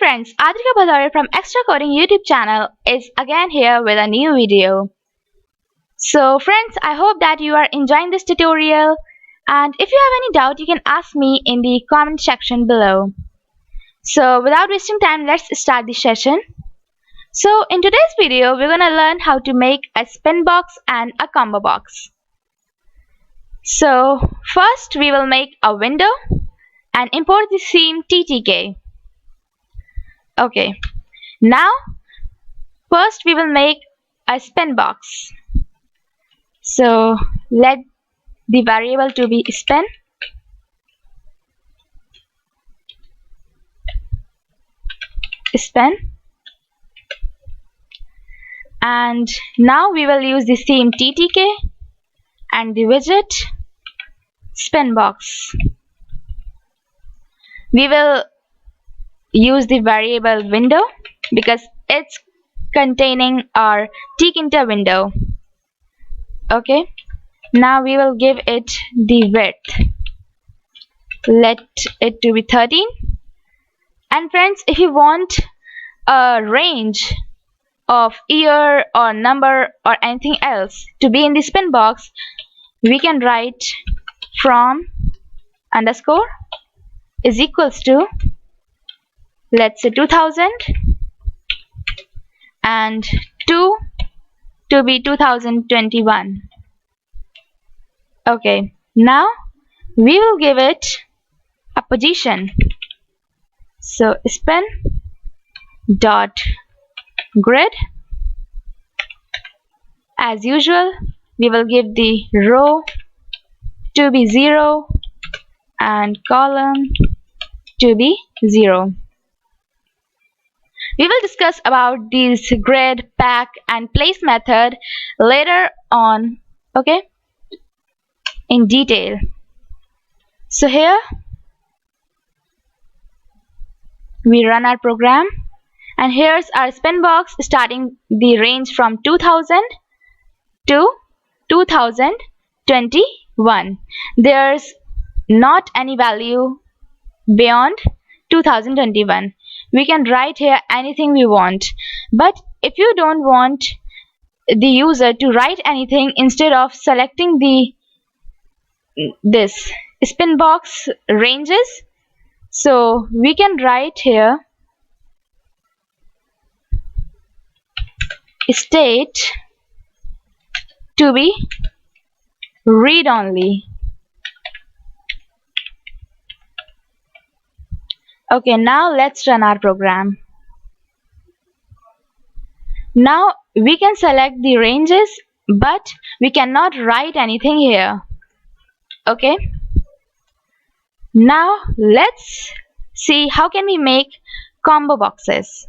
friends, Adrika Bhadauria from Extra Coding YouTube channel is again here with a new video. So friends, I hope that you are enjoying this tutorial, and if you have any doubt you can ask me in the comment section below. So without wasting time, let's start the session. So in today's video we're gonna learn how to make a spin box and a combo box. So first we will make a window and import the theme TTK. Okay, now first we will make a spin box. So let the variable to be spin. And now we will use the theme TTK and the widget spin box. We will use the variable window because it's containing our Tkinter window. Okay, now we will give it the width. Let it to be 13. And friends, if you want a range of year or number or anything else to be in the spin box, we can write from underscore is equals to, let's say 2000, and 2 to be 2021. Okay, now we will give it a position. So spin dot grid. As usual, we will give the row to be 0 and column to be 0. We will discuss about these grid, pack and place method later on, okay, in detail. So here we run our program, and here's our spin box starting the range from 2000 to 2021. There's not any value beyond 2021. We can write here anything we want, but if you don't want the user to write anything, instead of selecting this spin box ranges, so we can write here state to be read only. Okay, now let's run our program. Now we can select the ranges, but we cannot write anything here. Okay, now let's see how can we make combo boxes.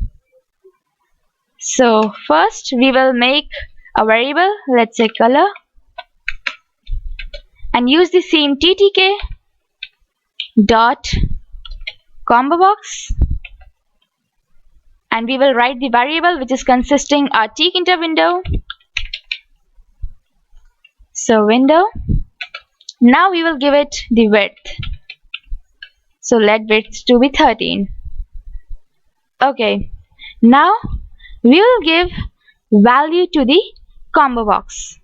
So first we will make a variable, let's say color, and use the theme TTK dot combo box, and we will write the variable which is consisting our Tkinter window. So window. Now we will give it the width. So let width to be 13. Okay, now we will give value to the combo box.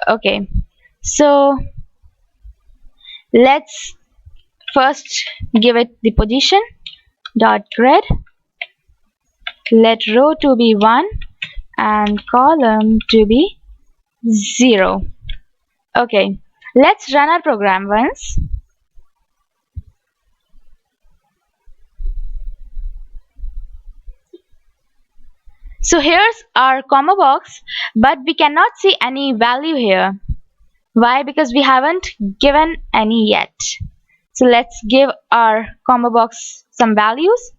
Okay, so let's first give it the position dot grid. Let row to be 1 and column to be 0. Okay, let's run our program once. So here's our combo box, but we cannot see any value here. Why? Because we haven't given any yet. So let's give our combo box some values.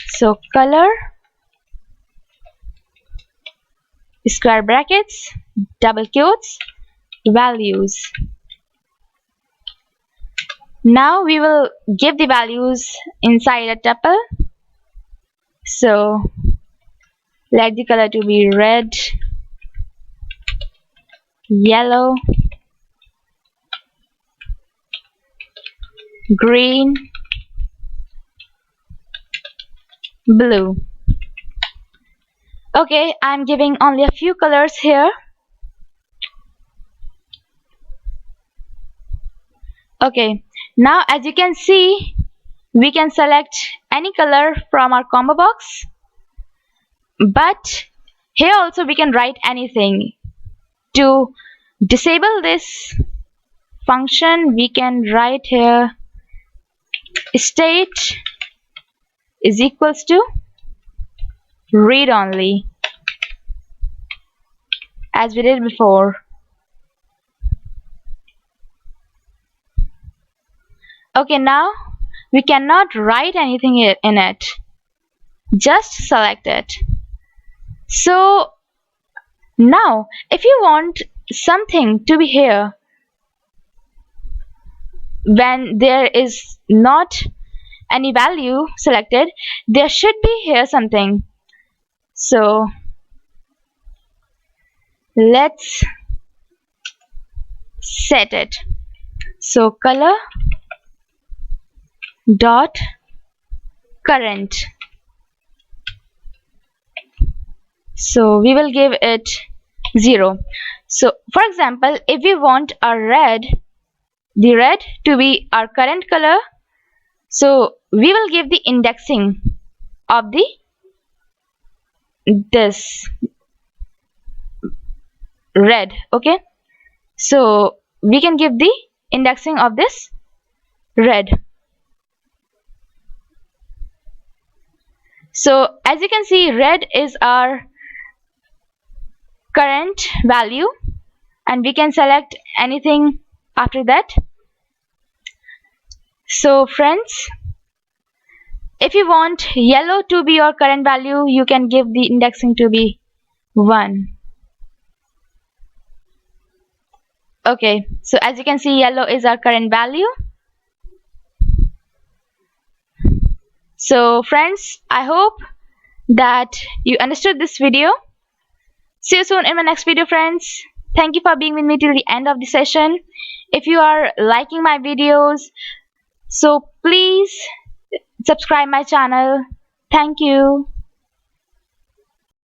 So color, square brackets, double quotes, values. Now we will give the values inside a tuple. So let the color to be red, yellow, green, blue. Okay, I'm giving only a few colors here. Okay, now as you can see, we can select any color from our combo box, but here also we can write anything. To disable this function, we can write here state is equals to read only, as we did before. Okay, now we cannot write anything in it, just select it. So now if you want something to be here when there is not any value selected, there should be here something. So let's set it. So color dot current. So we will give it 0. So for example, if we want the red to be our current color, so we will give the indexing of this red. Okay, so we can give the indexing of this red. So as you can see, red is our current value, and we can select anything after that. So friends, if you want yellow to be your current value, you can give the indexing to be 1. Okay, so as you can see, yellow is our current value. So friends, I hope that you understood this video. See you soon in my next video, friends. Thank you for being with me till the end of the session. If you are liking my videos, so please subscribe my channel. Thank you.